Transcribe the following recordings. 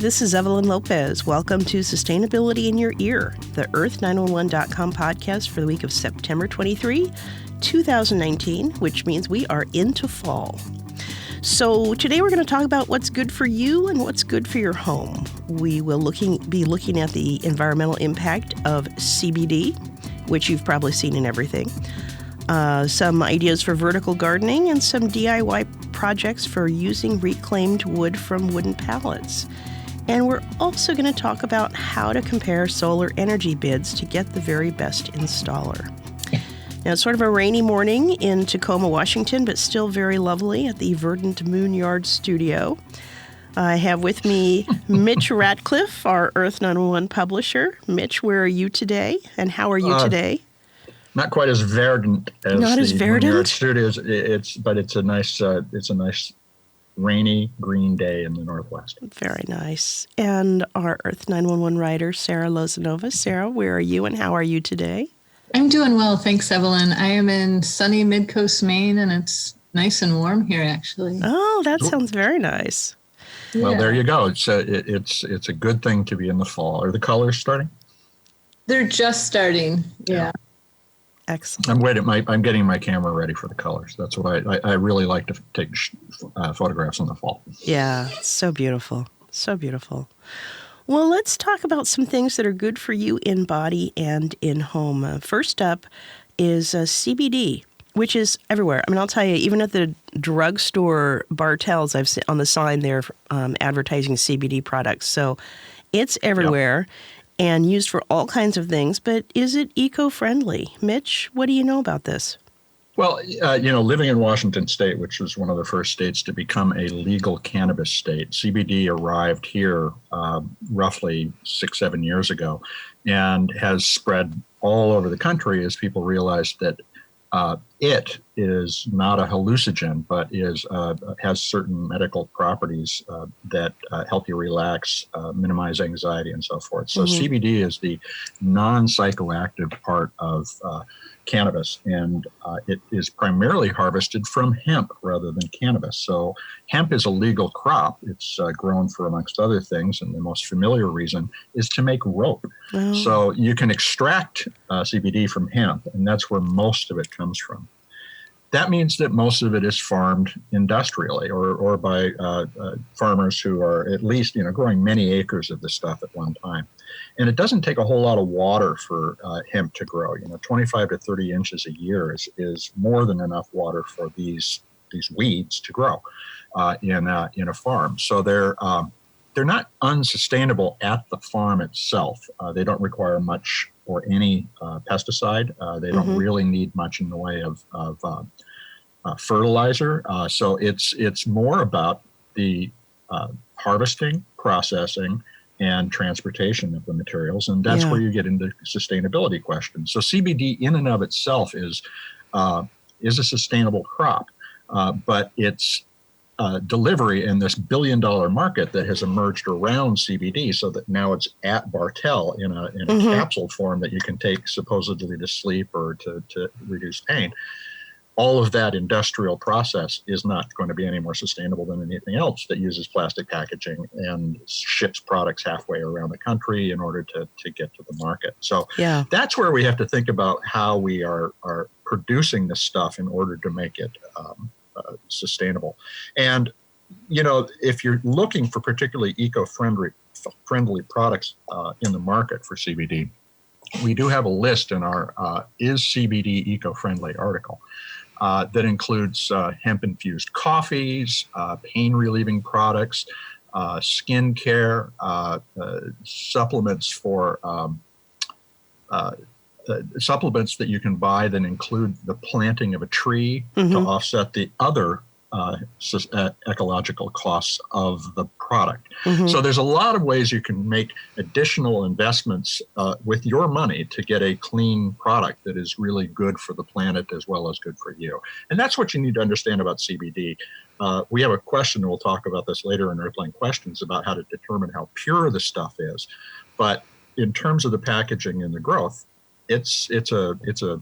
this is Evelyn Lopez. Welcome to Sustainability in Your Ear, the Earth911.com podcast for the week of September 23, 2019, which means we are into fall. So today we're going to talk about what's good for you and what's good for your home. We will be looking at the environmental impact of CBD, which you've probably seen in everything. Some ideas for vertical gardening and some DIY projects for using reclaimed wood from wooden pallets. And we're also going to talk about how to compare solar energy bids to get the very best installer. Now, it's sort of a rainy morning in Tacoma, Washington, but still very lovely at the Verdant Moon Yard studio. I have with me Mitch Ratcliffe, our Earth911 publisher. Mitch, where are you today, and how are you today? Not quite as verdant as Not as verdant? Moon Yard studios. But it's a nice rainy green day in the Northwest. Very nice. And our Earth911 writer, Sarah Lozanova. Sarah, where are you, and how are you today? I'm doing well, thanks, Evelyn. I am in sunny Mid-Coast, Maine, and it's nice and warm here, actually. Oh, that sounds very nice. Well, there you go. It's a good thing to be in the fall. Are the colors starting? They're just starting. Yeah. Excellent. I'm getting my camera ready for the colors. That's what I really like to take photographs in the fall. Yeah, so beautiful. So beautiful. Well, let's talk about some things that are good for you in body and in home. First up is CBD, which is everywhere. I mean, I'll tell you, even at the drugstore Bartell's, I've seen on the sign there advertising CBD products. So it's everywhere. Yep. And used for all kinds of things, but is it eco-friendly? Mitch, what do you know about this? Well, living in Washington State, which was one of the first states to become a legal cannabis state, CBD arrived here roughly 6-7 years ago and has spread all over the country as people realized that it is not a hallucinogen, but has certain medical properties that help you relax, minimize anxiety, and so forth. So CBD is the non-psychoactive part of cannabis, and it is primarily harvested from hemp rather than cannabis. So hemp is a legal crop. It's grown for, amongst other things, and the most familiar reason is to make rope. Oh. So you can extract CBD from hemp, and that's where most of it comes from. That means that most of it is farmed industrially or by farmers who are at least growing many acres of this stuff at one time. And it doesn't take a whole lot of water for hemp to grow. 25 to 30 inches a year is more than enough water for these weeds to grow in a farm. So they're not unsustainable at the farm itself. They don't require much or any pesticide. They don't really need much in the way of fertilizer. So it's more about the harvesting, processing, and transportation of the materials, and that's where you get into sustainability questions. So CBD in and of itself is a sustainable crop, but its delivery in this billion-dollar market that has emerged around CBD, so that now it's at Bartell in a capsule form that you can take supposedly to sleep or to reduce pain. All of that industrial process is not going to be any more sustainable than anything else that uses plastic packaging and ships products halfway around the country in order to get to the market. So that's where we have to think about how we are producing this stuff in order to make it sustainable. And, if you're looking for particularly eco-friendly products in the market for CBD, we do have a list in our Is CBD Eco-Friendly article. That includes hemp-infused coffees, pain-relieving products, skin care, supplements supplements that you can buy that include the planting of a tree to offset the other ecological costs of the product. So there's a lot of ways you can make additional investments with your money to get a clean product that is really good for the planet as well as good for you. And that's what you need to understand about CBD. We have a question, and we'll talk about this later in Earthling Questions, about how to determine how pure the stuff is. But in terms of the packaging and the growth, it's a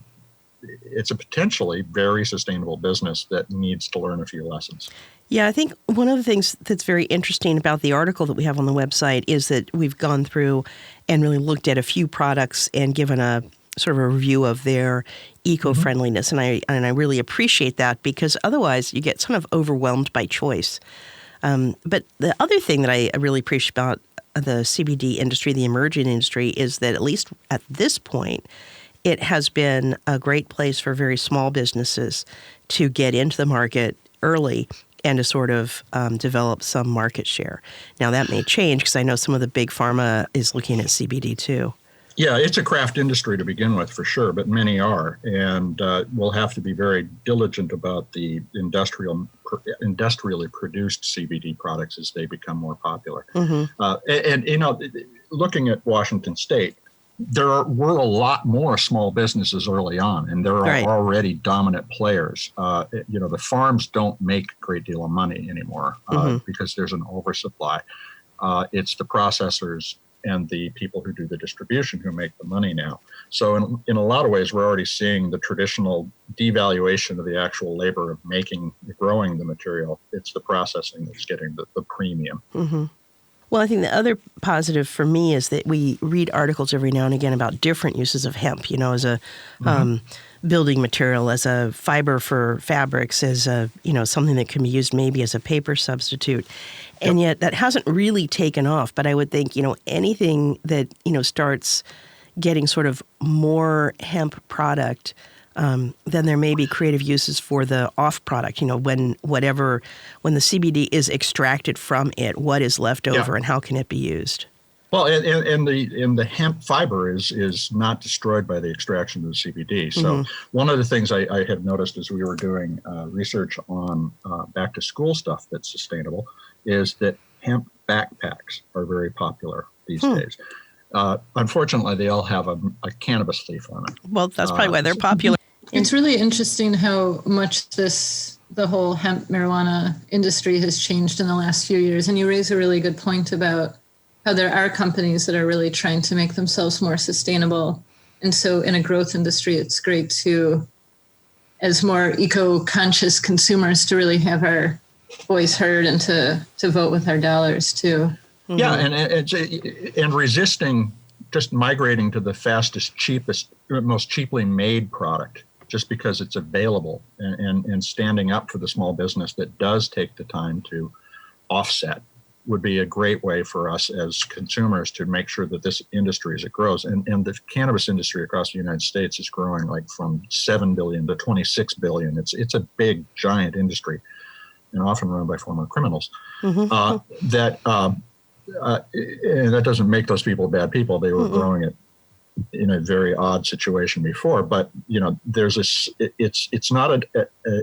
it's a potentially very sustainable business that needs to learn a few lessons. Yeah, I think one of the things that's very interesting about the article that we have on the website is that we've gone through and really looked at a few products and given a sort of a review of their eco-friendliness. And I really appreciate that, because otherwise you get sort of overwhelmed by choice. But the other thing that I really appreciate about the CBD industry, the emerging industry, is that at least at this point, it has been a great place for very small businesses to get into the market early and to sort of develop some market share. Now, that may change, because I know some of the big pharma is looking at CBD too. Yeah, it's a craft industry to begin with, for sure, but many are. And we'll have to be very diligent about the industrially produced CBD products as they become more popular. And looking at Washington State, there were a lot more small businesses early on, and there are already dominant players. The farms don't make a great deal of money anymore because there's an oversupply. It's the processors and the people who do the distribution who make the money now. So in a lot of ways, we're already seeing the traditional devaluation of the actual labor of growing the material. It's the processing that's getting the premium. Well, I think the other positive for me is that we read articles every now and again about different uses of hemp, as a building material, as a fiber for fabrics, as something that can be used maybe as a paper substitute. And yet that hasn't really taken off. But I would think, anything that, starts getting sort of more hemp product, then there may be creative uses for the off product, when the CBD is extracted from it, what is left over and how can it be used? Well, and the hemp fiber is not destroyed by the extraction of the CBD. So one of the things I had noticed as we were doing research on back to school stuff that's sustainable is that hemp backpacks are very popular these days. Unfortunately, they all have a cannabis leaf on it. Well, that's probably why they're popular. It's really interesting how much the whole hemp marijuana industry has changed in the last few years. And you raise a really good point about how there are companies that are really trying to make themselves more sustainable. And so in a growth industry, it's great to, as more eco-conscious consumers, to really have our voice heard and to vote with our dollars too. Yeah, and resisting just migrating to the fastest, cheapest, most cheaply made product just because it's available, and standing up for the small business that does take the time to offset would be a great way for us as consumers to make sure that this industry, as it grows, and the cannabis industry across the United States is growing like from 7 billion to 26 billion. It's a big, giant industry, and often run by former criminals. And that doesn't make those people bad people. They were growing it in a very odd situation before, but it's not an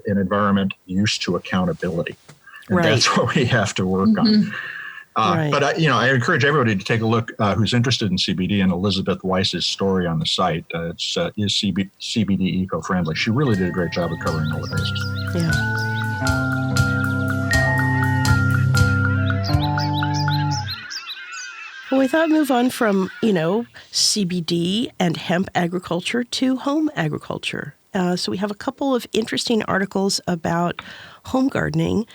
environment used to accountability, and that's what we have to work on. But I encourage everybody to take a look who's interested in CBD, and Elizabeth Weiss's story on the site. Is CBD eco-friendly? She really did a great job of covering all the bases. Yeah. Well, we thought move on from, CBD and hemp agriculture to home agriculture. So we have a couple of interesting articles about home gardening.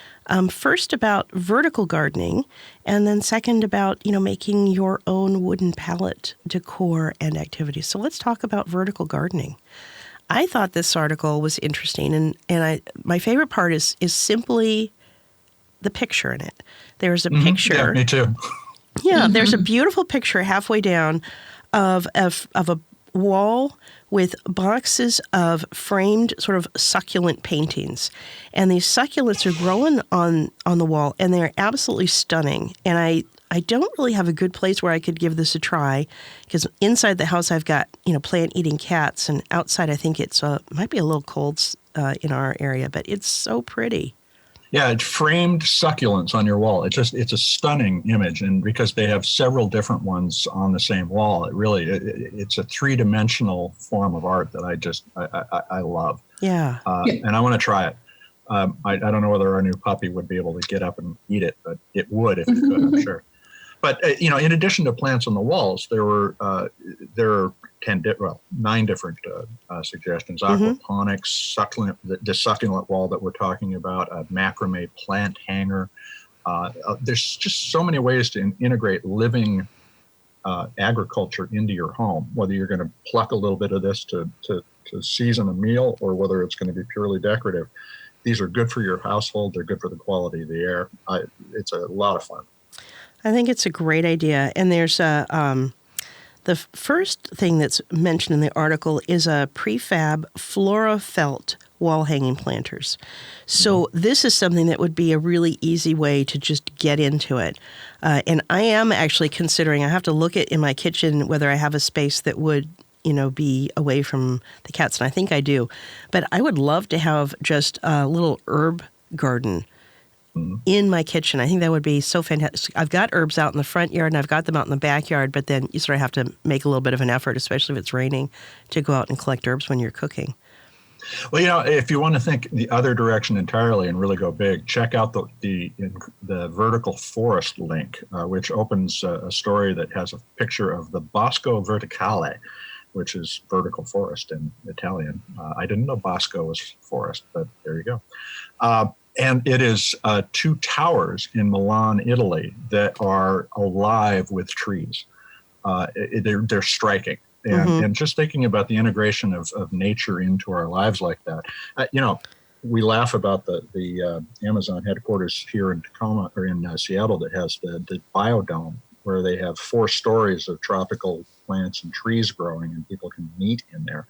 First about vertical gardening, and then second about, making your own wooden pallet decor and activities. So let's talk about vertical gardening. I thought this article was interesting, and my favorite part is simply the picture in it. There's a picture. Yeah, me too. Yeah, there's a beautiful picture halfway down of a wall with boxes of framed sort of succulent paintings. And these succulents are growing on the wall, and they're absolutely stunning. And I don't really have a good place where I could give this a try, because inside the house I've got, plant-eating cats, and outside I think it's might be a little cold in our area, but it's so pretty. Yeah, it's framed succulents on your wall. It's a stunning image, and because they have several different ones on the same wall, it's a three-dimensional form of art that I love. Yeah. And I want to try it. I don't know whether our new puppy would be able to get up and eat it, but it would if it could, I'm sure. But in addition to plants on the walls, there are 9 different suggestions. Aquaponics, the succulent wall that we're talking about, a macrame plant hanger. There's just so many ways to integrate living agriculture into your home, whether you're going to pluck a little bit of this to season a meal or whether it's going to be purely decorative. These are good for your household. They're good for the quality of the air. It's a lot of fun. I think it's a great idea. And there's the first thing that's mentioned in the article is a prefab Flora felt wall hanging planters. So this is something that would be a really easy way to just get into it. And I am actually considering, I have to look at in my kitchen whether I have a space that would, be away from the cats. And I think I do. But I would love to have just a little herb garden in my kitchen. I think that would be so fantastic. I've got herbs out in the front yard and I've got them out in the backyard, but then you sort of have to make a little bit of an effort, especially if it's raining, to go out and collect herbs when you're cooking. Well, if you want to think the other direction entirely and really go big, check out the vertical forest link, which opens a story that has a picture of the Bosco Verticale, which is vertical forest in Italian. I didn't know Bosco was forest, but there you go. And it is 2 towers in Milan, Italy, that are alive with trees. They're striking. And just thinking about the integration of nature into our lives like that, we laugh about the Amazon headquarters here in Tacoma or in Seattle that has the biodome, where they have 4 stories of tropical plants and trees growing, and people can meet in there.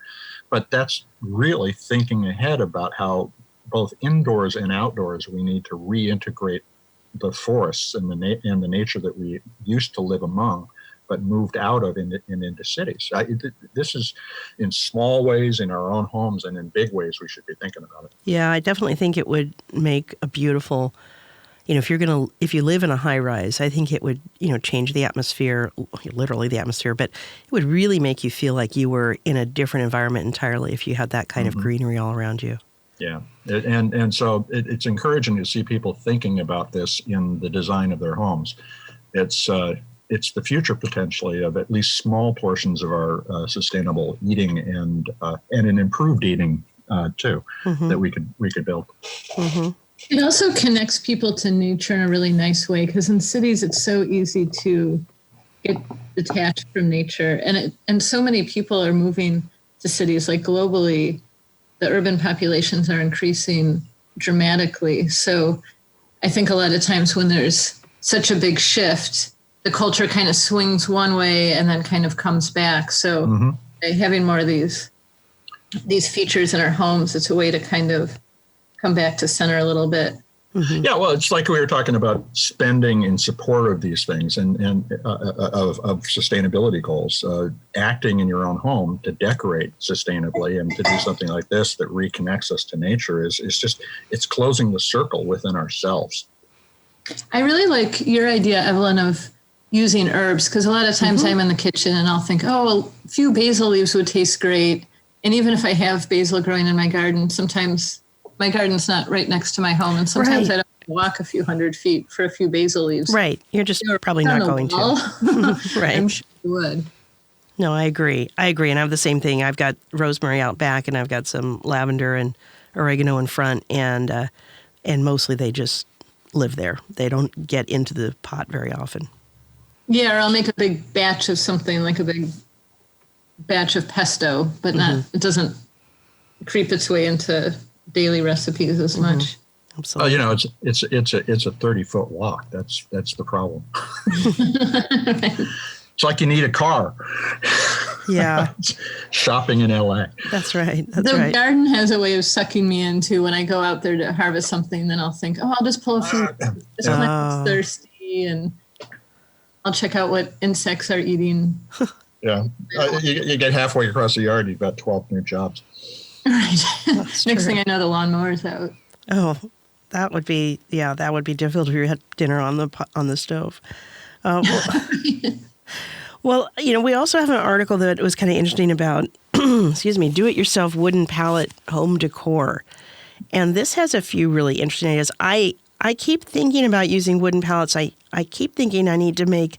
But that's really thinking ahead about how both indoors and outdoors we need to reintegrate the forests and the nature that we used to live among, but moved out of and into cities. This is in small ways in our own homes, and in big ways we should be thinking about it. Yeah, I definitely think it would make a beautiful, if you live in a high rise, I think it would, change the atmosphere, literally the atmosphere, but it would really make you feel like you were in a different environment entirely if you had that kind of greenery all around you. Yeah, and so it's encouraging to see people thinking about this in the design of their homes. It's the future potentially of at least small portions of our sustainable eating and an improved eating too that we could build. It also connects people to nature in a really nice way, because in cities it's so easy to get detached from nature, and so many people are moving to cities. Like globally, the urban populations are increasing dramatically. So I think a lot of times when there's such a big shift, the culture kind of swings one way and then kind of comes back. So having more of these features in our homes, it's a way to kind of come back to center a little bit. Yeah, well, it's like we were talking about spending in support of these things and of sustainability goals. Acting in your own home to decorate sustainably and to do something like this that reconnects us to nature is it's closing the circle within ourselves. I really like your idea, Evelyn, of using herbs, because a lot of times I'm in the kitchen and I'll think, a few basil leaves would taste great. And even if I have basil growing in my garden, sometimes my garden's not right next to my home, and sometimes I don't walk a few hundred feet for a few basil leaves. Right. You're just probably not going to. Right. I'm sure you would. No, I agree. And I have the same thing. I've got rosemary out back, and I've got some lavender and oregano in front, and mostly they just live there. They don't get into the pot very often. Yeah, or I'll make a big batch of something, like a big batch of pesto, but it doesn't creep its way into daily recipes as much. Absolutely. It's a 30-foot walk. That's the problem. It's like you need a car. Yeah. Shopping in LA. That's right. The garden has a way of sucking me into when I go out there to harvest something, then I'll think, I'll just pull a few. This plant's thirsty, and I'll check out what insects are eating. Yeah. You get halfway across the yard, you've got 12 new jobs. Right. Next thing I know, the lawnmower's out. Oh, that would be difficult if you had dinner on the stove. Well, we also have an article that was kind of interesting about, do-it-yourself wooden pallet home decor. And this has a few really interesting ideas. I keep thinking about using wooden pallets. I keep thinking I need to make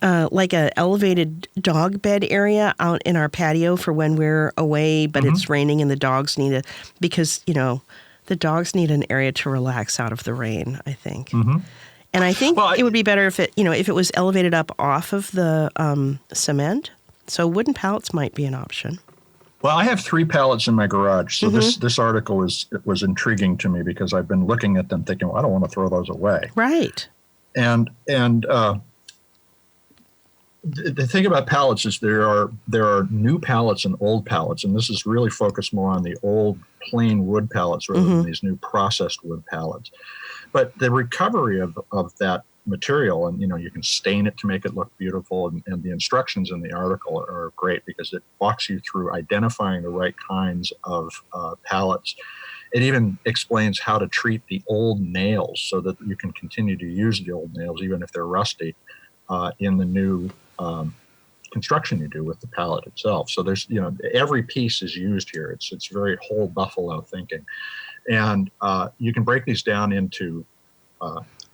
like a elevated dog bed area out in our patio for when we're away, but it's raining and the dogs need because, the dogs need an area to relax out of the rain, I think. Mm-hmm. And I think it would be better if it was elevated up off of the cement. So wooden pallets might be an option. Well, I have 3 pallets in my garage. So this article was intriguing to me because I've been looking at them thinking, well, I don't want to throw those away. Right. And the thing about pallets is there are new pallets and old pallets, and this is really focused more on the old plain wood pallets rather than these new processed wood pallets. But the recovery of that material, and you can stain it to make it look beautiful, and the instructions in the article are great because it walks you through identifying the right kinds of pallets. It even explains how to treat the old nails so that you can continue to use the old nails even if they're rusty in the new construction you do with the pallet itself. So there's every piece is used here. It's very whole buffalo thinking, and you can break these down into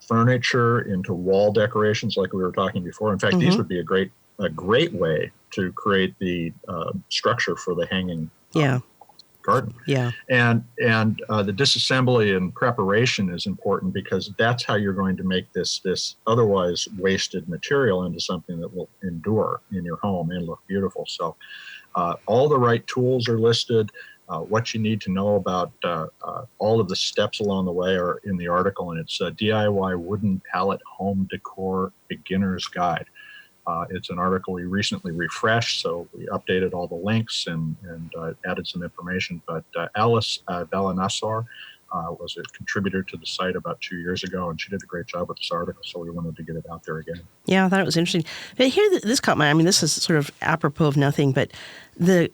furniture, into wall decorations like we were talking before. In fact, these would be a great way to create the structure for the hanging garden. Yeah. And the disassembly and preparation is important because that's how you're going to make this otherwise wasted material into something that will endure in your home and look beautiful. So all the right tools are listed. What you need to know about all of the steps along the way are in the article, and it's a DIY Wooden Pallet Home Decor Beginner's Guide. It's an article we recently refreshed, so we updated all the links and added some information. But Alice Valanassar was a contributor to the site about 2 years ago, and she did a great job with this article, so we wanted to get it out there again. Yeah, I thought it was interesting. But here, this caught my eye. I mean, this is sort of apropos of nothing, but the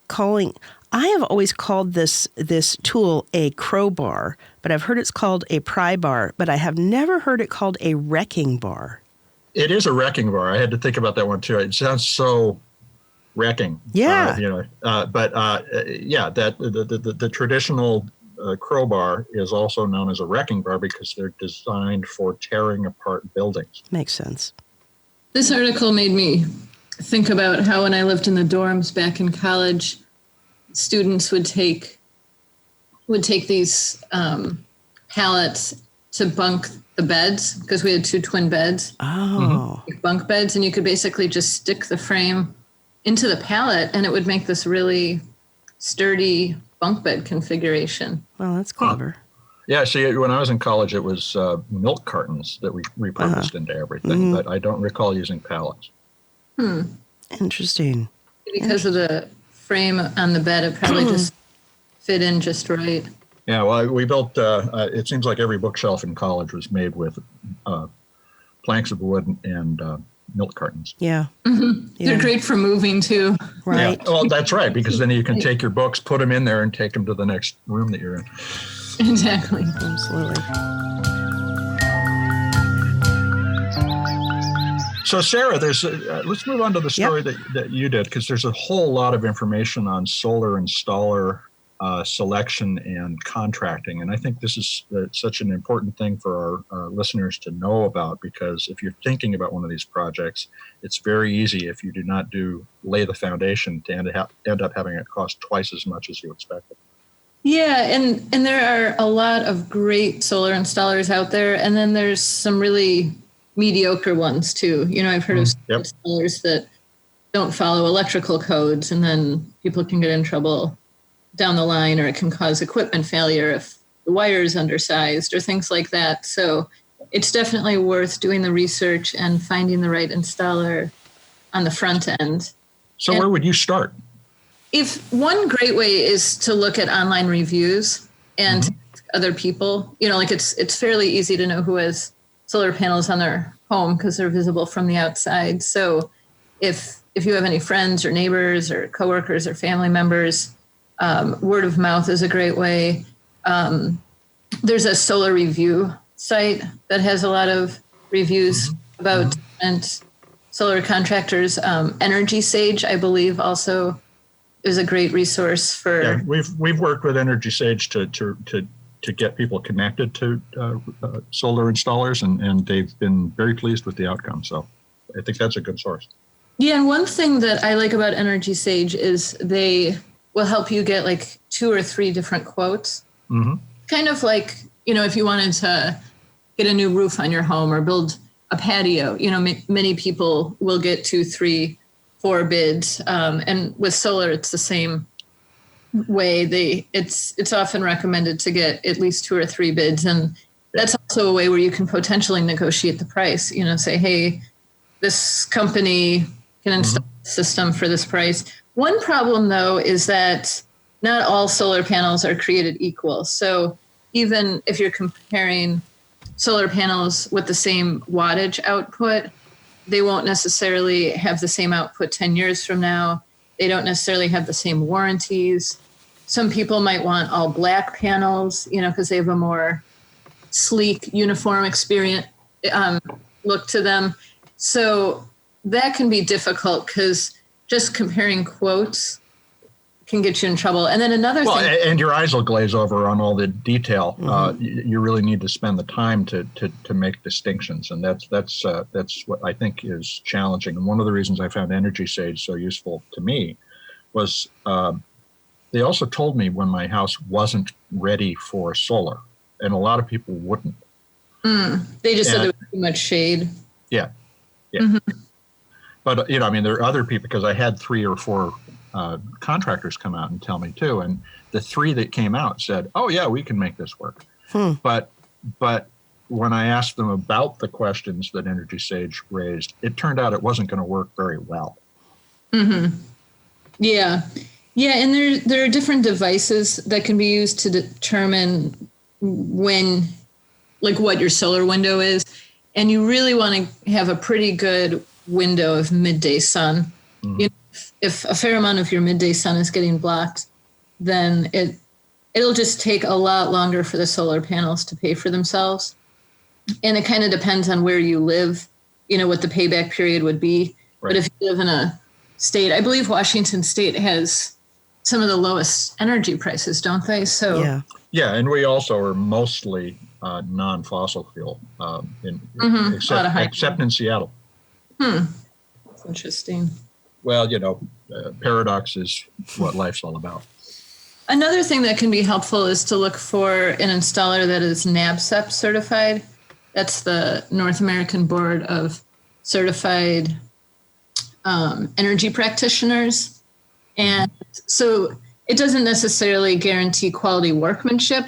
calling... I have always called this tool a crowbar, but I've heard it's called a pry bar, but I have never heard it called a wrecking bar. It is a wrecking bar. I had to think about that one too. It sounds so wrecking. Yeah. The traditional crowbar is also known as a wrecking bar because they're designed for tearing apart buildings. Makes sense. This article made me think about how when I lived in the dorms back in college, students would take these pallets to bunk the beds because we had 2 twin beds. Oh. Bunk beds, and you could basically just stick the frame into the pallet and it would make this really sturdy bunk bed configuration. Well, that's clever. Huh. Yeah, see, when I was in college, it was milk cartons that we repurposed into everything, but I don't recall using pallets. Interesting. Because of the frame on the bed, it probably just fit in just right. Yeah, well, we built, it seems like every bookshelf in college was made with planks of wood and milk cartons. Yeah. Mm-hmm. Yeah. They're great for moving too. Right. Yeah. Well, that's right, because then you can take your books, put them in there, and take them to the next room that you're in. Exactly. Absolutely. So, Sarah, let's move on to the story that you did, because there's a whole lot of information on solar installer selection and contracting. And I think this is such an important thing for our listeners to know about, because if you're thinking about one of these projects, it's very easy if you do not lay the foundation to end up having it cost twice as much as you expected. Yeah, and there are a lot of great solar installers out there, and then there's some really mediocre ones too. You know, I've heard of installers that don't follow electrical codes, and then people can get in trouble down the line, or it can cause equipment failure if the wire is undersized or things like that. So it's definitely worth doing the research and finding the right installer on the front end. So where would you start? If one great way is to look at online reviews and other people, you know, like it's fairly easy to know who has solar panels on their home because they're visible from the outside. So if you have any friends or neighbors or coworkers or family members, word of mouth is a great way. There's a solar review site that has a lot of reviews about different solar contractors. Energy Sage, I believe, also is a great resource for. Yeah, we've worked with Energy Sage to get people connected to solar installers, and they've been very pleased with the outcome. So. I think that's a good source. Yeah, and one thing that I like about Energy Sage is they will help you get like 2 or 3 different quotes. Mm-hmm. Kind of like, if you wanted to get a new roof on your home or build a patio, many people will get 2, 3, 4 bids. And with solar, it's the same way. It's often recommended to get at least 2 or 3 bids. And that's also a way where you can potentially negotiate the price, say, hey, this company can install a system for this price. One problem, though, is that not all solar panels are created equal. So even if you're comparing solar panels with the same wattage output, they won't necessarily have the same output 10 years from now. They don't necessarily have the same warranties. Some people might want all black panels, because they have a more sleek, uniform experience look to them. So that can be difficult because just comparing quotes can get you in trouble. And then another thing. And your eyes will glaze over on all the detail. Mm-hmm. You really need to spend the time to make distinctions. And that's what I think is challenging. And one of the reasons I found Energy Sage so useful to me was they also told me when my house wasn't ready for solar. And a lot of people wouldn't. They just said there was too much shade. Yeah. Mm-hmm. But, there are other people, because I had 3 or 4 contractors come out and tell me too. And the 3 that came out said, oh, yeah, we can make this work. But when I asked them about the questions that Energy Sage raised, it turned out it wasn't going to work very well. Mm-hmm. Yeah. Yeah, and there are different devices that can be used to determine what your solar window is. And you really want to have a pretty good window of midday sun. Mm-hmm. If a fair amount of your midday sun is getting blocked, then it'll just take a lot longer for the solar panels to pay for themselves. And it kind of depends on where you live, what the payback period would be. Right. But if you live in a state, I believe Washington State has some of the lowest energy prices, don't they? So yeah, and we also are mostly non-fossil fuel, except in Seattle. That's interesting. Well, paradox is what life's all about. Another thing that can be helpful is to look for an installer that is Sept certified. That's the North American Board of Certified Energy Practitioners. And so it doesn't necessarily guarantee quality workmanship,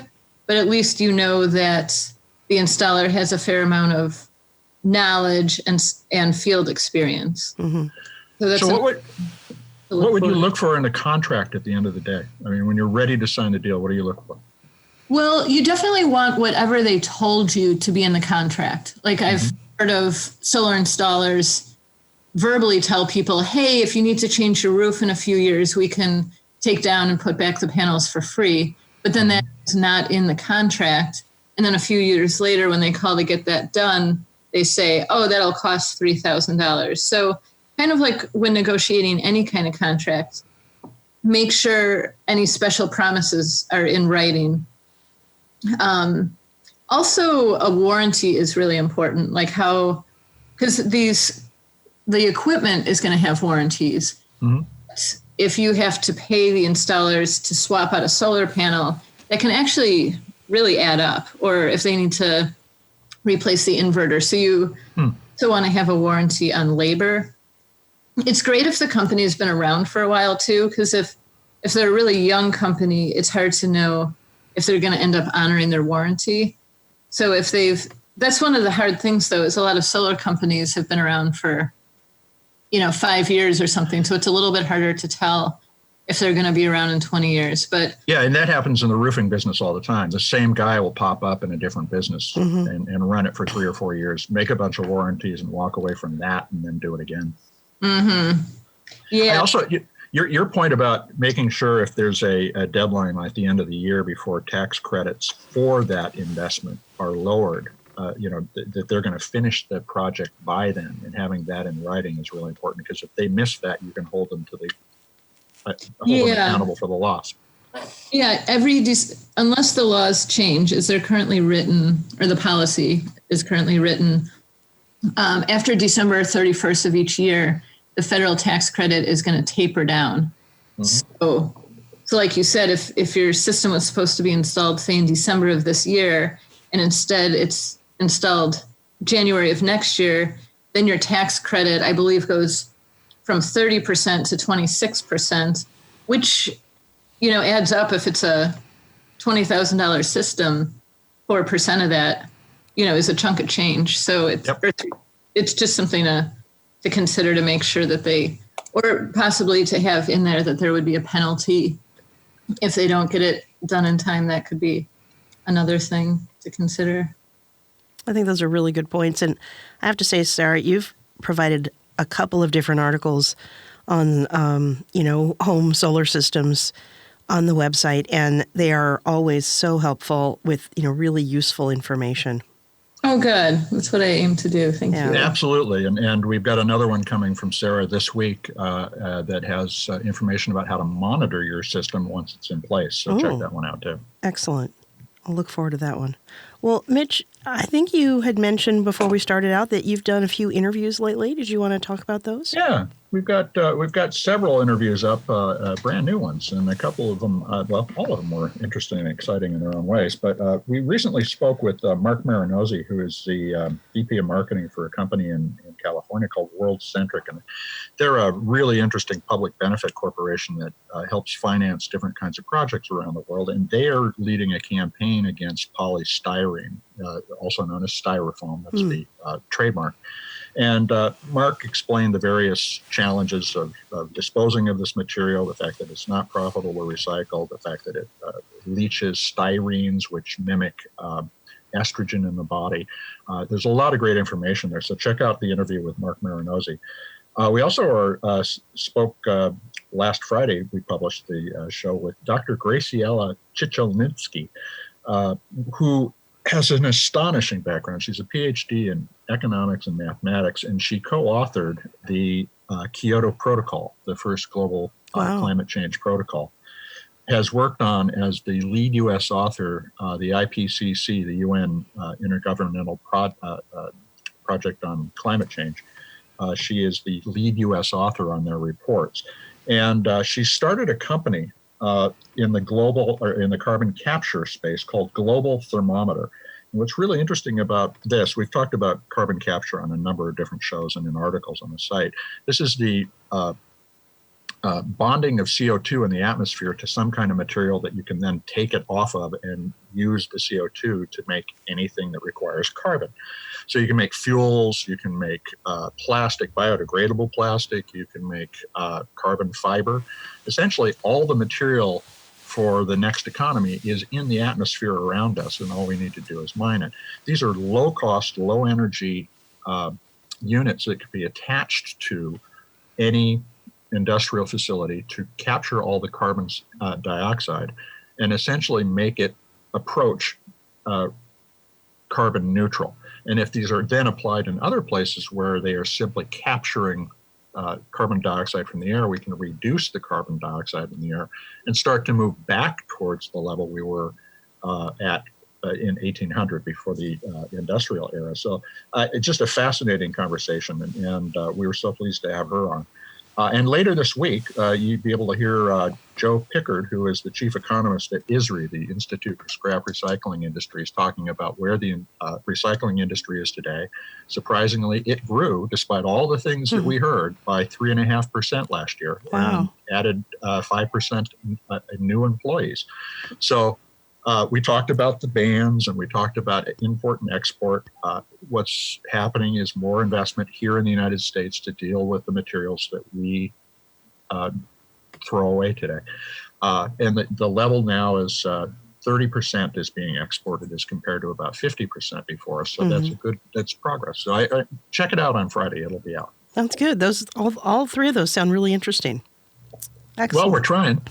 but at least that the installer has a fair amount of knowledge and field experience. Mm-hmm. So what would you look for in a contract at the end of the day? I mean, when you're ready to sign the deal, what do you look for? Well, you definitely want whatever they told you to be in the contract. Like I've heard of solar installers verbally tell people, hey, if you need to change your roof in a few years, we can take down and put back the panels for free. But then that's not in the contract. And then a few years later, when they call to get that done, they say, oh, that'll cost $3,000. So kind of like when negotiating any kind of contract, make sure any special promises are in writing. Also, a warranty is really important, because the equipment is going to have warranties. Mm-hmm. If you have to pay the installers to swap out a solar panel, that can actually really add up, or if they need to replace the inverter. So you also want to have a warranty on labor. It's great if the company has been around for a while too, because if they're a really young company, it's hard to know if they're going to end up honoring their warranty. So that's one of the hard things though, is a lot of solar companies have been around for, 5 years or something. So it's a little bit harder to tell if they're going to be around in 20 years. But yeah, and that happens in the roofing business all the time. The same guy will pop up in a different business and run it for 3 or 4 years, make a bunch of warranties and walk away from that and then do it again. Mm-hmm. Yeah. I also, your point about making sure if there's a deadline at the end of the year before tax credits for that investment are lowered, that they're going to finish the project by then, and having that in writing is really important, because if they miss that, you can hold them to them accountable for the loss. Yeah, unless the laws change as they're currently written, or the policy is currently written, after December 31st of each year, the federal tax credit is going to taper down. So like you said, if your system was supposed to be installed, say, in December of this year, and instead it's installed January of next year, then your tax credit, I believe, goes from 30% to 26%, which, adds up. If it's a $20,000 system, 4% of that, is a chunk of change. So it's just something to consider, to make sure that or possibly to have in there that there would be a penalty if they don't get it done in time. That could be another thing to consider. I think those are really good points. And I have to say, Sarah, you've provided a couple of different articles on, home solar systems on the website, and they are always so helpful with, really useful information. Oh, good. That's what I aim to do. Thank you. Absolutely. And we've got another one coming from Sarah this week that has information about how to monitor your system once it's in place. So check that one out, too. Excellent. I'll look forward to that one. Well, Mitch, I think you had mentioned before we started out that you've done a few interviews lately. Did you want to talk about those? Yeah, we've got several interviews up, brand new ones, and a couple of them, all of them were interesting and exciting in their own ways. But we recently spoke with Mark Marinozzi, who is the VP of marketing for a company in California called World Centric, and they're a really interesting public benefit corporation that helps finance different kinds of projects around the world, and they are leading a campaign against polystyrene, also known as styrofoam. That's the trademark. And Mark explained the various challenges of disposing of this material, the fact that it's not profitable to recycle, the fact that it leaches styrenes, which mimic estrogen in the body. There's a lot of great information there. So check out the interview with Mark Marinozzi. We also spoke last Friday. We published the show with Dr. Graciela Chichelnitsky, who has an astonishing background. She's a PhD in economics and mathematics, and she co-authored the Kyoto Protocol, the first global climate change protocol. Has worked on, as the lead U.S. author, the IPCC, the UN Intergovernmental Project on Climate Change. She is the lead U.S. author on their reports. And she started a company in the carbon capture space called Global Thermometer. And what's really interesting about this, we've talked about carbon capture on a number of different shows and in articles on the site. This is the bonding of CO2 in the atmosphere to some kind of material that you can then take it off of and use the CO2 to make anything that requires carbon. So you can make fuels, you can make plastic, biodegradable plastic, you can make carbon fiber. Essentially, all the material for the next economy is in the atmosphere around us, and all we need to do is mine it. These are low-cost, low-energy units that could be attached to any industrial facility to capture all the carbon dioxide and essentially make it approach carbon neutral. And if these are then applied in other places where they are simply capturing carbon dioxide from the air, we can reduce the carbon dioxide in the air and start to move back towards the level we were at in 1800 before the industrial era. So it's just a fascinating conversation, and we were so pleased to have her on. And later this week, you'd be able to hear Joe Pickard, who is the chief economist at ISRI, the Institute for Scrap Recycling Industries, talking about where the recycling industry is today. Surprisingly, it grew, despite all the things that we heard, by 3.5% last year. Wow. And added 5% new employees. So we talked about the bans, and we talked about import and export. What's happening is more investment here in the United States to deal with the materials that we throw away today. And the level now is 30% is being exported as compared to about 50% before. So that's progress. So I check it out on Friday. It'll be out. That's good. Those all three of those sound really interesting. Excellent. Well, we're trying.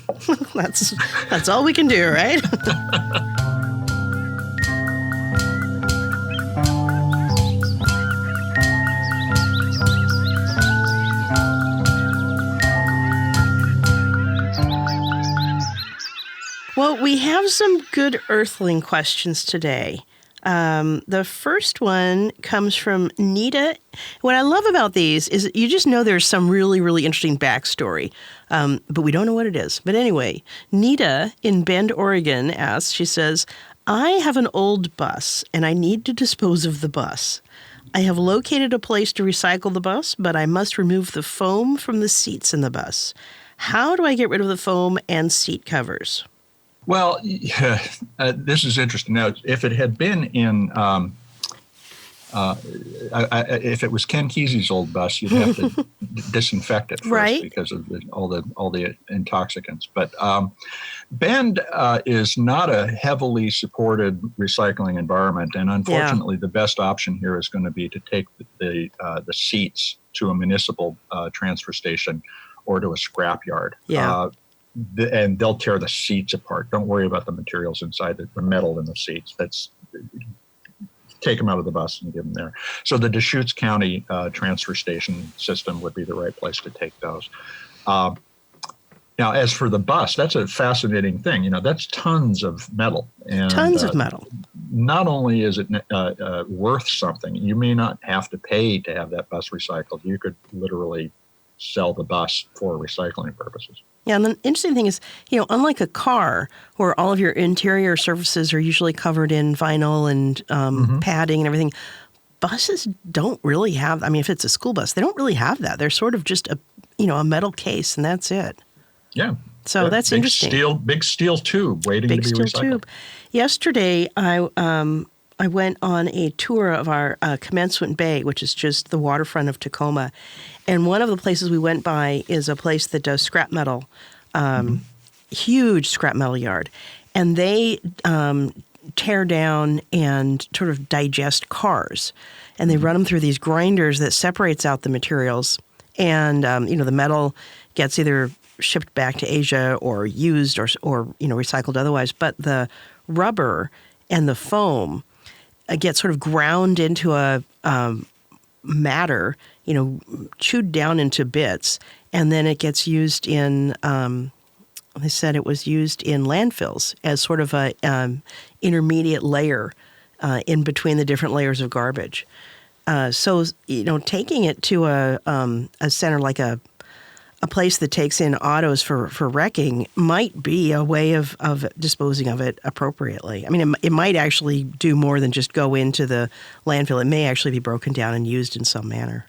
That's all we can do, right? Well, we have some good Earthling questions today. The first one comes from Nita. What I love about these is you just know there's some really, really interesting backstory, but we don't know what it is. But anyway, Nita in Bend, Oregon asks, she says, I have an old bus and I need to dispose of the bus. I have located a place to recycle the bus, but I must remove the foam from the seats in the bus. How do I get rid of the foam and seat covers? Well, this is interesting. Now, if it had been in, if it was Ken Kesey's old bus, you'd have to disinfect it first, right, because of all the intoxicants. But Bend is not a heavily supported recycling environment, and unfortunately, the best option here is going to be to take the seats to a municipal transfer station or to a scrapyard. Yeah. And they'll tear the seats apart. Don't worry about the materials inside, the metal in the seats. Take them out of the bus and give them there. So the Deschutes County transfer station system would be the right place to take those. Now, as for the bus, that's a fascinating thing. That's tons of metal. And, tons of metal. Not only is it worth something, you may not have to pay to have that bus recycled. You could literally sell the bus for recycling purposes. Yeah, and the interesting thing is, unlike a car where all of your interior surfaces are usually covered in vinyl and padding and everything, buses don't really have, if it's a school bus, they don't really have that. They're sort of just a metal case and that's it. Yeah. So that's interesting. Big steel tube waiting to be recycled. Yesterday, I went on a tour of our Commencement Bay, which is just the waterfront of Tacoma. And one of the places we went by is a place that does scrap metal, huge scrap metal yard. And they tear down and sort of digest cars. And they run them through these grinders that separates out the materials. And, the metal gets either shipped back to Asia or used or recycled otherwise. But the rubber and the foam gets sort of ground into a matter, chewed down into bits, and then it gets used in, they said it was used in landfills as sort of a intermediate layer in between the different layers of garbage. So, taking it to a center like a place that takes in autos for wrecking might be a way of disposing of it appropriately. It might actually do more than just go into the landfill. It may actually be broken down and used in some manner.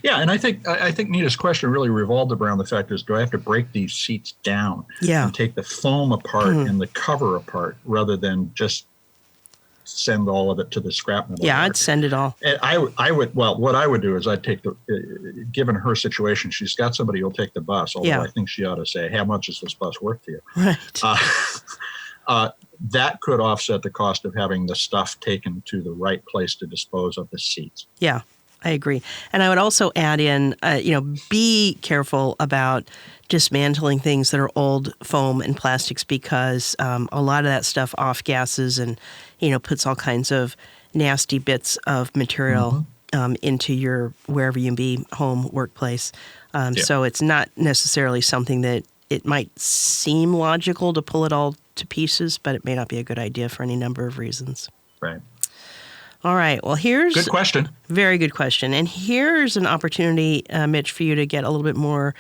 Yeah, and I think Nita's question really revolved around the fact is, do I have to break these seats down and take the foam apart and the cover apart rather than just send all of it to the scrap metal? Yeah, I'd send it all. And what I would do is I'd take given her situation, she's got somebody who'll take the bus, although I think she ought to say, how much is this bus worth to you? Right. That could offset the cost of having the stuff taken to the right place to dispose of the seats. Yeah, I agree. And I would also add in, be careful about dismantling things that are old foam and plastics because a lot of that stuff off gases and, puts all kinds of nasty bits of material into your wherever you be, home, workplace. So it's not necessarily something that it might seem logical to pull it all to pieces, but it may not be a good idea for any number of reasons. Right. All right. Well, here's good question. Very good question. And here's an opportunity, Mitch, for you to get a little bit more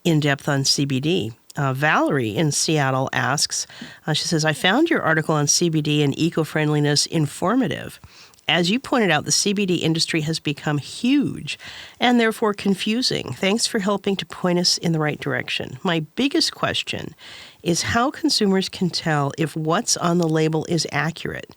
in depth on CBD. Valerie in Seattle asks, she says, I found your article on CBD and eco-friendliness informative. As you pointed out, the CBD industry has become huge and therefore confusing. Thanks for helping to point us in the right direction. My biggest question is how consumers can tell if what's on the label is accurate.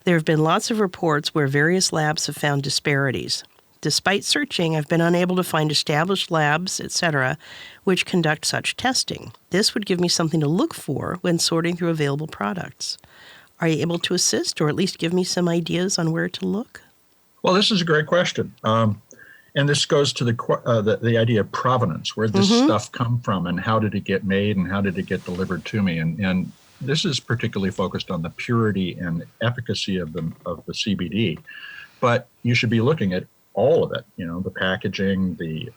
There have been lots of reports where various labs have found disparities. Despite searching, I've been unable to find established labs, etc., which conduct such testing. This would give me something to look for when sorting through available products. Are you able to assist or at least give me some ideas on where to look? Well, this is a great question. And this goes to the idea of provenance. Where did this stuff come from and how did it get made and how did it get delivered to me? And this is particularly focused on the purity and efficacy of the CBD. But you should be looking at all of it, the packaging, the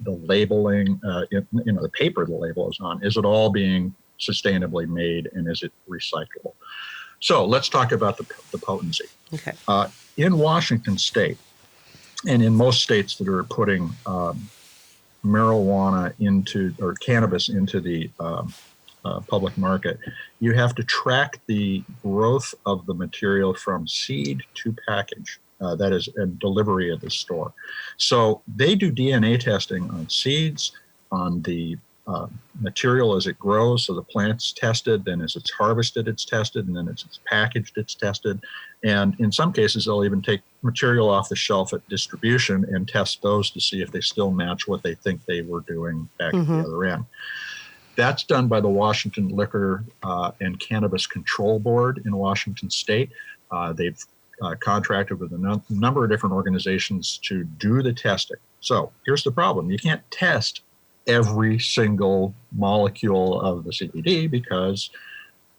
labeling, the paper the label is on. Is it all being sustainably made and is it recyclable? So let's talk about the potency. Okay. In Washington State, and in most states that are putting marijuana or cannabis into the public market, you have to track the growth of the material from seed to package. That is a delivery at the store. So they do DNA testing on seeds, on the material as it grows. So the plant's tested, then as it's harvested, it's tested, and then as it's packaged, it's tested. And in some cases, they'll even take material off the shelf at distribution and test those to see if they still match what they think they were doing back at the other end. That's done by the Washington Liquor and Cannabis Control Board in Washington State. They've contracted with a number of different organizations to do the testing. So here's the problem. You can't test every single molecule of the CBD because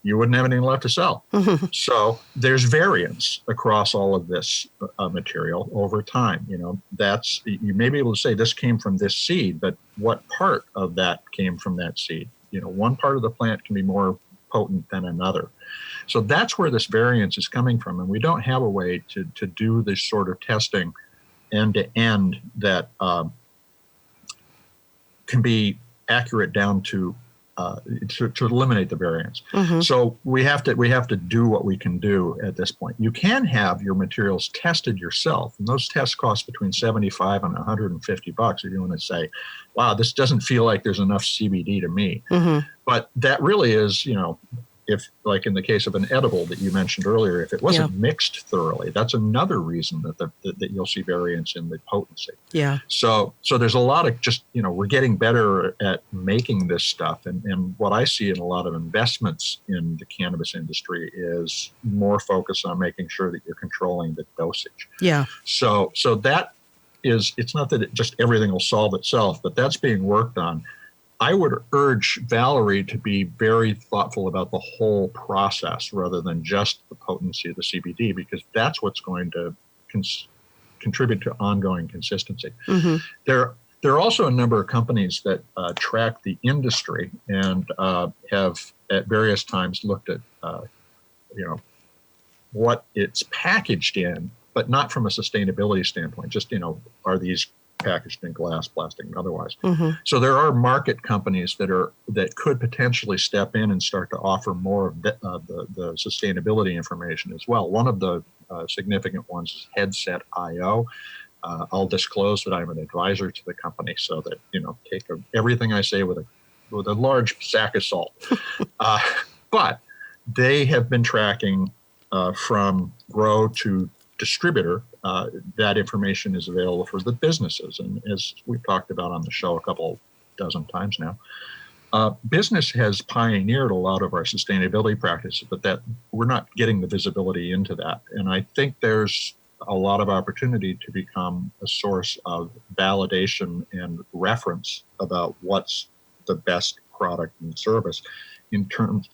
you wouldn't have anything left to sell. So there's variance across all of this material over time. You may be able to say this came from this seed, but what part of that came from that seed? One part of the plant can be more potent than another. So that's where this variance is coming from. And we don't have a way to do this sort of testing end to end that can be accurate down to eliminate the variance. So we have to do what we can do at this point. You can have your materials tested yourself, and those tests cost between $75 and $150 if you want to say, wow, this doesn't feel like there's enough CBD to me. But that really is, if, like in the case of an edible that you mentioned earlier, if it wasn't mixed thoroughly, that's another reason that you'll see variance in the potency. Yeah. So there's a lot of just, we're getting better at making this stuff. And what I see in a lot of investments in the cannabis industry is more focus on making sure that you're controlling the dosage. Yeah. So that is, it's not that just everything will solve itself, but that's being worked on. I would urge Valerie to be very thoughtful about the whole process rather than just the potency of the CBD, because that's what's going to contribute to ongoing consistency. There are also a number of companies that track the industry and have at various times looked at, what it's packaged in, but not from a sustainability standpoint. Just, are these packaged in glass, plastic, and otherwise. So there are market companies that could potentially step in and start to offer more of the sustainability information as well. One of the significant ones is Headset.io. I'll disclose that I'm an advisor to the company, so that take everything I say with a large sack of salt. But they have been tracking from grow to distributor. That information is available for the businesses. And as we've talked about on the show a couple dozen times now, business has pioneered a lot of our sustainability practices, but that we're not getting the visibility into that. And I think there's a lot of opportunity to become a source of validation and reference about what's the best product and service in terms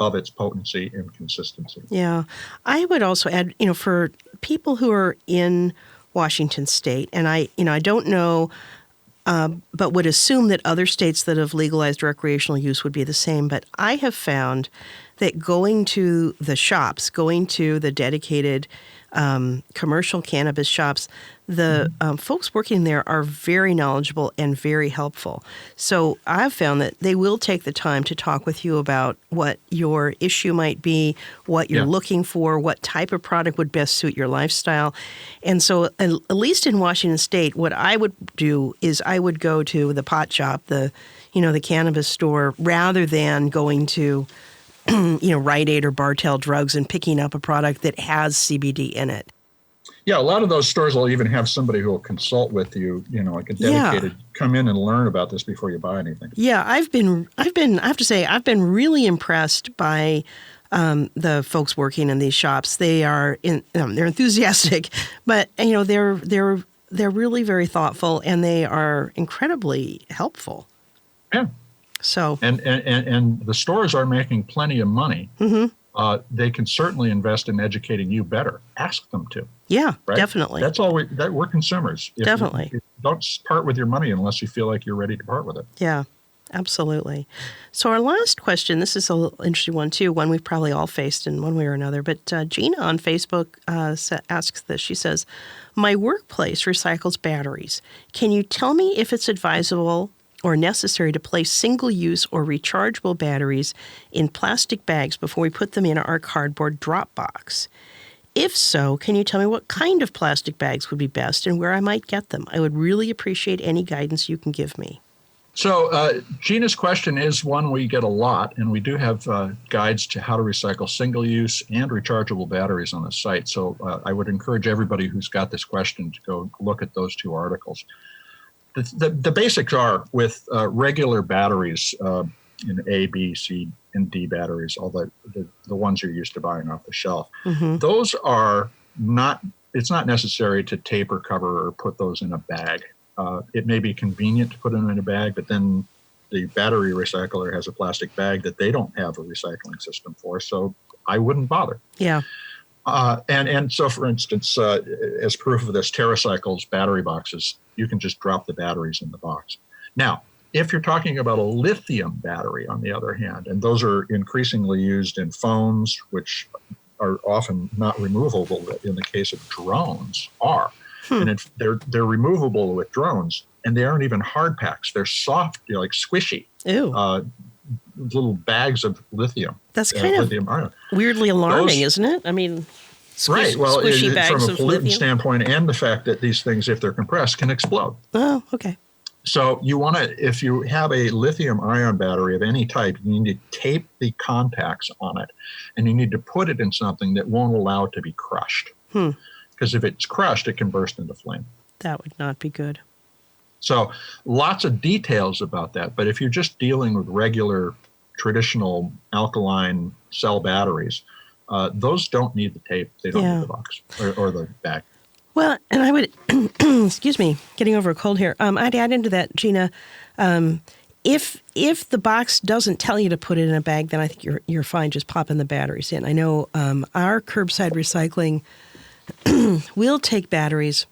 of its potency and consistency. Yeah. I would also add, for people who are in Washington State, and I don't know, but would assume that other states that have legalized recreational use would be the same. But I have found that going to the shops, going to the dedicated commercial cannabis shops, the folks working there are very knowledgeable and very helpful. So I've found that they will take the time to talk with you about what your issue might be, what you're looking for, what type of product would best suit your lifestyle. And so at least in Washington State, what I would do is I would go to the pot shop, the cannabis store, rather than going to Rite Aid or Bartell Drugs and picking up a product that has CBD in it. Yeah, a lot of those stores will even have somebody who will consult with you, like a dedicated, come in and learn about this before you buy anything. Yeah, I have to say, I've been really impressed by the folks working in these shops. They are they're enthusiastic, but they're really very thoughtful, and they are incredibly helpful. Yeah. So and the stores are making plenty of money. They can certainly invest in educating you better. Ask them to. Yeah, right? Definitely. That's all we're consumers. Definitely. Don't part with your money unless you feel like you're ready to part with it. Yeah. Absolutely. So our last question, this is an interesting one too, one we've probably all faced in one way or another, but Gina on Facebook asks this. She says, my workplace recycles batteries. Can you tell me if it's advisable or necessary to place single-use or rechargeable batteries in plastic bags before we put them in our cardboard drop box? If so, can you tell me what kind of plastic bags would be best and where I might get them? I would really appreciate any guidance you can give me. So Gina's question is one we get a lot, and we do have guides to how to recycle single-use and rechargeable batteries on the site. So I would encourage everybody who's got this question to go look at those two articles. The basics are with regular batteries in A, B, C, and D batteries, all the ones you're used to buying off the shelf. Mm-hmm. Those are not, it's not necessary to tape or cover or put those in a bag. It may be convenient to put them in a bag, but then the battery recycler has a plastic bag that they don't have a recycling system for, so I wouldn't bother. Yeah. And so, for instance, as proof of this, TerraCycle's battery boxes, you can just drop the batteries in the box. Now, if you're talking about a lithium battery, on the other hand, and those are increasingly used in phones, which are often not removable, but in the case of drones are. And they're removable with drones, and they aren't even hard packs. They're soft, like squishy. Ew. Little bags of lithium. That's kind of weirdly alarming, isn't it? I mean, right. Well, squishy bags from a pollutant standpoint, and the fact that these things, if they're compressed, can explode. Oh, okay. So you want to, if you have a lithium-ion battery of any type, you need to tape the contacts on it, and you need to put it in something that won't allow it to be crushed. Because if it's crushed, it can burst into flame. That would not be good. So lots of details about that. But if you're just dealing with regular, traditional alkaline cell batteries, those don't need the tape. They don't need the box or the bag. Well, and I would, excuse me, getting over a cold here. I'd add into that, Gina, if the box doesn't tell you to put it in a bag, then I think you're fine just popping the batteries in. I know our curbside recycling will take batteries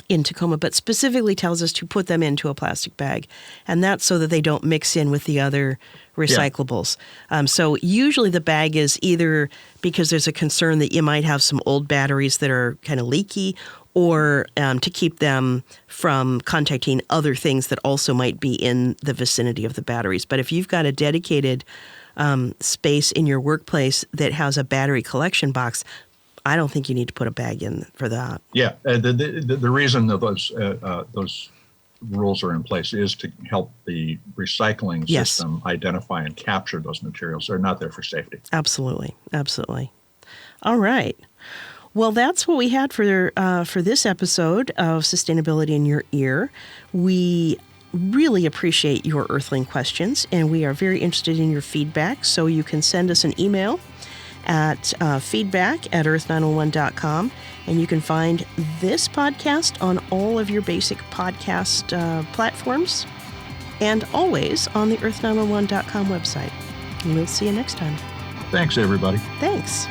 in Tacoma, but specifically tells us to put them into a plastic bag. And that's so that they don't mix in with the other recyclables. So usually the bag is either because there's a concern that you might have some old batteries that are kind of leaky, or to keep them from contacting other things that also might be in the vicinity of the batteries. But if you've got a dedicated space in your workplace that has a battery collection box, I don't think you need to put a bag in for that. Yeah, the reason that those rules are in place is to help the recycling system identify and capture those materials. They're not there for safety. Absolutely, absolutely. All right. Well, that's what we had for this episode of Sustainability in Your Ear. We really appreciate your Earthling questions, and we are very interested in your feedback. So you can send us an email at feedback@earth911.com, and you can find this podcast on all of your basic podcast platforms, and always on the earth911.com website. And we'll see you next time. Thanks, everybody. Thanks.